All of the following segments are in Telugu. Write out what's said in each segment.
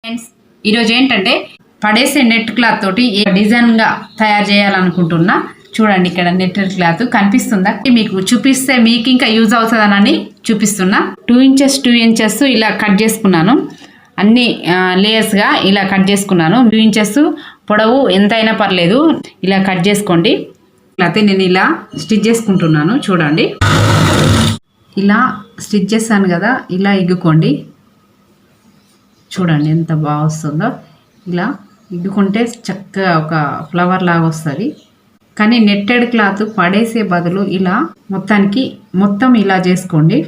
ఫ్రెండ్స్ ఈరోజు ఏంటంటే పడేసే నెట్ క్లాత్ తోటి ఏ డిజైన్గా తయారు చేయాలనుకుంటున్నా. చూడండి, ఇక్కడ నెట్ క్లాత్ కనిపిస్తుందా మీకు? చూపిస్తే మీకు ఇంకా యూజ్ అవుతుందని చూపిస్తున్నా. 2 ఇంచెస్ 2 ఇంచెస్ ఇలా కట్ చేసుకున్నాను. అన్ని లేయర్స్గా ఇలా కట్ చేసుకున్నాను. 2 ఇంచెస్ పొడవు ఎంతైనా పర్లేదు, ఇలా కట్ చేసుకోండి. అయితే నేను ఇలా స్టిచ్ చేసుకుంటున్నాను. చూడండి, ఇలా స్టిచ్ చేశాను కదా, ఇలా ఇగ్గుకోండి. చూడండి ఎంత బాగా వస్తుందో. ఇలా ఇగ్గుకుంటే చక్కగా ఒక ఫ్లవర్ లాగా వస్తుంది. కానీ నెట్టెడ్ క్లాత్ పడేసే బదులు ఇలా మొత్తం ఇలా చేసుకోండి.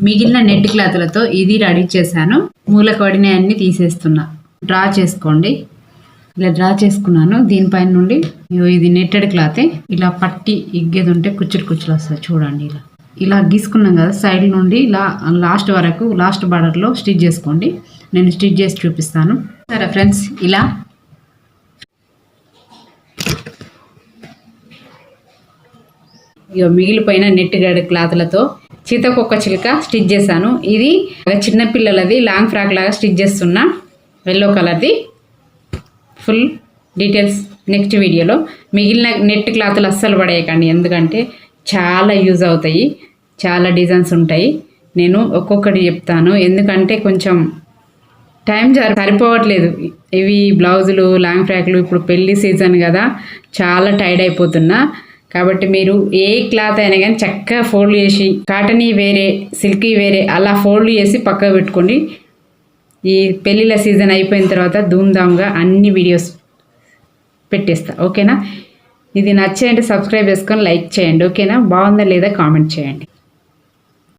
మిగిలిన నెట్ క్లాత్లతో ఇది రెడీ చేశాను. మూలకు పడినవన్నీ తీసేస్తున్నా. డ్రా చేసుకోండి. ఇలా డ్రా చేసుకున్నాను. దీనిపైన నుండి ఇది నెట్టెడ్ క్లాతే. ఇలా పట్టి ఇగ్గేది ఉంటే కుచ్చులు వస్తుంది. చూడండి, ఇలా గీసుకున్నాం కదా, సైడ్ నుండి ఇలా లాస్ట్ వరకు లాస్ట్ బార్డర్లో స్టిచ్ చేసుకోండి. నేను స్టిచ్ చేసి చూపిస్తాను. సరే ఫ్రెండ్స్, ఇలా మిగిలిపోయిన నెట్ గడ్ క్లాత్లతో చీతకొక్క చిలుక స్టిచ్ చేశాను. ఇది చిన్నపిల్లలది లాంగ్ ఫ్రాక్ లాగా స్టిచ్ చేస్తున్నా, ఎల్లో కలర్ది. ఫుల్ డీటెయిల్స్ నెక్స్ట్ వీడియోలో. మిగిలిన నెట్ క్లాత్లు అస్సలు పడేయకండి, ఎందుకంటే చాలా యూజ్ అవుతాయి. చాలా డిజైన్స్ ఉంటాయి. నేను ఒక్కొక్కటి చెప్తాను, ఎందుకంటే కొంచెం టైం సరిపోవట్లేదు. ఇవి బ్లౌజులు, లాంగ్ ఫ్రాక్లు, ఇప్పుడు పెళ్లి సీజన్ కదా, చాలా టైర్డ్ అయిపోతున్నా. కాబట్టి మీరు ఏ క్లాత్ అయినా కానీ చక్కగా ఫోల్డ్ చేసి, కాటనీ వేరే, సిల్కీ వేరే, అలా ఫోల్డ్ చేసి పక్కకు పెట్టుకోండి. ఈ పెళ్ళిళ్ళ సీజన్ అయిపోయిన తర్వాత ధూమ్ధామ్గా అన్ని వీడియోస్ పెట్టేస్తా. ఓకేనా? ఇది నచ్చేయండి, సబ్స్క్రైబ్ చేసుకొని లైక్ చేయండి. ఓకేనా? బాగుందా లేదా కామెంట్ చేయండి.